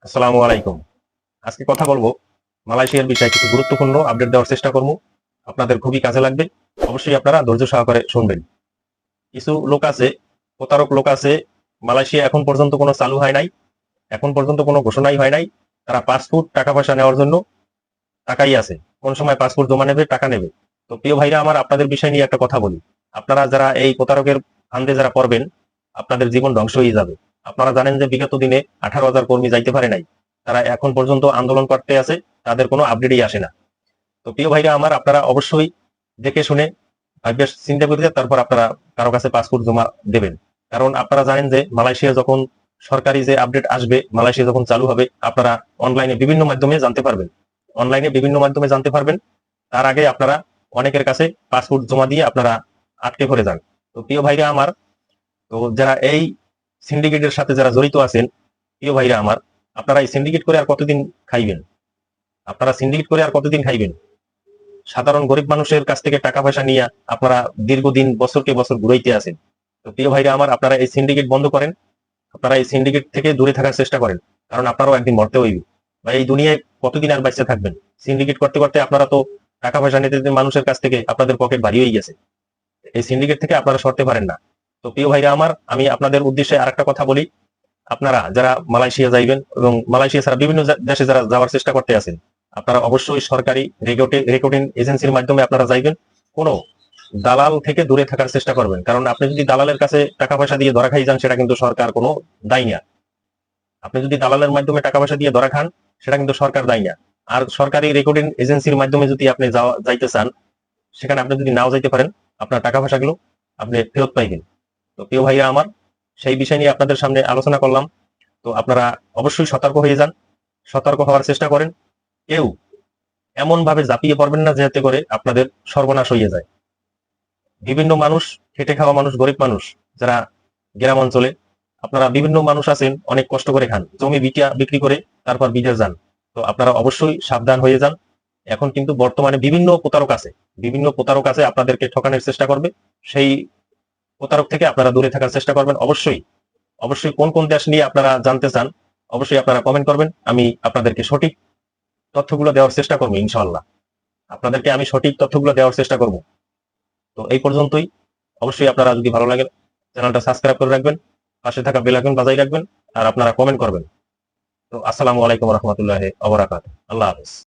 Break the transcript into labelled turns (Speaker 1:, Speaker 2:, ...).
Speaker 1: আসসালামু আলাইকুম। আজকে কথা বলবো মালয়েশিয়ার বিষয়ে কিছু গুরুত্বপূর্ণ আপডেট দেওয়ার চেষ্টা করব। আপনাদের খুবই কাজে লাগবে। অবশ্যই আপনারা ধৈর্য সহকারে শুনবেন। কিছু লোক আছে, প্রতারক লোক আছে, মালয়েশিয়া এখন পর্যন্ত কোনো চালু হয় নাই, এখন পর্যন্ত কোনো ঘোষণাই হয় নাই। তারা পাসপোর্ট টাকা পয়সা নেওয়ার জন্য টাকাই আছে। কোন সময় পাসপোর্ট জমা নেবে, টাকা নেবে। তো প্রিয় ভাইরা আমার, আপনাদের বিষয় নিয়ে একটা কথা বলি। আপনারা যারা এই প্রতারকের ফান্দে যারা পড়বেন, আপনাদের জীবন ধ্বংস হয়ে যাবে। আপনারা জানেন যে বিগত দিনে 18,000 কর্মী যাইতে পারে নাই। তারা এখন পর্যন্ত আন্দোলন করতে আছে, তাদের কোনো আপডেটই আসে না। তো প্রিয় ভাইরা আমার, আপনারা অবশ্যই দেখে শুনে ভাববে চিন্তা করে তারপর আপনারা কারো কাছে পাসপোর্ট জমা দেবেন। কারণ আপনারা জানেন যে মালয়েশিয়া যখন সরকারি যে আপডেট আসবে, মালয়েশিয়া যখন চালু হবে, আপনারা অনলাইনে বিভিন্ন মাধ্যমে জানতে পারবেন। অনলাইনে বিভিন্ন মাধ্যমে জানতে পারবেন। তার আগে আপনারা অনেকের কাছে পাসপোর্ট জমা দিয়ে আপনারা আটকে পড়ে যান। তো প্রিয় ভাইরা আমার, তো যারা এই সিন্ডিকেটের সাথে যারা জড়িত আছেন, প্রিয় ভাইরা আমার, আপনারা এই সিন্ডিকেট করে আর কতদিন খাইবেন? আপনারা সিন্ডিকেট করে আর কতদিন খাইবেন? সাধারণ গরিব মানুষের কাছ থেকে টাকা পয়সা নিয়ে আপনারা দীর্ঘদিন বছরকে বছর ঘুরাইতে আছেন। তো প্রিয় ভাইরা আমার, আপনারা এই সিন্ডিকেট বন্ধ করেন। আপনারা এই সিন্ডিকেট থেকে দূরে থাকার চেষ্টা করেন। কারণ আপনারাও একদিন মরতে হইবে। বা এই দুনিয়ায় কতদিন আর বাঁচতে থাকবেন? সিন্ডিকেট করতে করতে আপনারা তো টাকা পয়সা নিতে নিতে মানুষের কাছ থেকে আপনাদের পকেট ভারী হয়ে গেছে। এই সিন্ডিকেট থেকে আপনারা সরতে পারেন না। তো প্রিয় ভাইরা আমার, আমি আপনাদের উদ্দেশ্যে আরেকটা কথা বলি। আপনারা যারা মালয়েশিয়া যাইবেন এবং মালয়েশিয়া ছাড়া বিভিন্ন দেশে যারা যাওয়ার চেষ্টা করতে আছেন, আপনারা অবশ্যই সরকারি রেকর্ডিং এজেন্সির মাধ্যমে আপনারা যাইবেন। কোনো দালাল থেকে দূরে থাকার চেষ্টা করবেন। কারণ আপনি যদি দালালের কাছে টাকা পয়সা দিয়ে ধরা খাই যান, সেটা কিন্তু সরকার কোনো দায়ী না। আপনি যদি দালালের মাধ্যমে টাকা পয়সা দিয়ে ধরা খান, সেটা কিন্তু সরকার দায়ী না। আর সরকারি রেকর্ডিং এজেন্সির মাধ্যমে যদি আপনি যাইতে চান, সেখানে আপনি যদি নাও যাইতে পারেন, আপনার টাকা পয়সাগুলো আপনি ফেরত পাইবেন। তো প্রিয় ভাইয়া আমার, সেই বিষয় নিয়ে আপনাদের সামনে আলোচনা করলাম। তো আপনারা অবশ্যই সতর্ক হয়ে যান, সতর্ক হওয়ার চেষ্টা করেন। কেউ এমন ভাবে ঝাঁপিয়ে পড়বেন না যাতে করে আপনাদের সর্বনাশ হয়ে যায়। বিভিন্ন মানুষ, খেটে খাওয়া মানুষ, গরিব মানুষ যারা গ্রাম অঞ্চলে, আপনারা বিভিন্ন মানুষ আছেন অনেক কষ্ট করে খান, জমি বিক্রি করে তারপর বিদেশ যান। তো আপনারা অবশ্যই সাবধান হয়ে যান। এখন কিন্তু বর্তমানে বিভিন্ন প্রতারক আছে আপনাদেরকে ঠকানোর চেষ্টা করবে। সেই প্রতারক থেকে আপনারা দূরে থাকার চেষ্টা করবেন। অবশ্যই অবশ্যই কোন কোন দেশ নিয়ে আপনারা জানতে চান, অবশ্যই আপনারা কমেন্ট করবেন। আমি আপনাদেরকে সঠিক তথ্যগুলো দেওয়ার চেষ্টা করবো ইনশাআল্লাহ। আপনাদেরকে আমি সঠিক তথ্যগুলো দেওয়ার চেষ্টা করব। তো এই পর্যন্তই। অবশ্যই আপনারা যদি ভালো লাগে চ্যানেলটা সাবস্ক্রাইব করে রাখবেন, পাশে থাকা বেল আইকন বাজাই রাখবেন, আর আপনারা কমেন্ট করবেন। তো আসসালামু আলাইকুম রহমতুল্লাহ ওয়া বারাকাতুহু। আল্লাহ হাফেজ।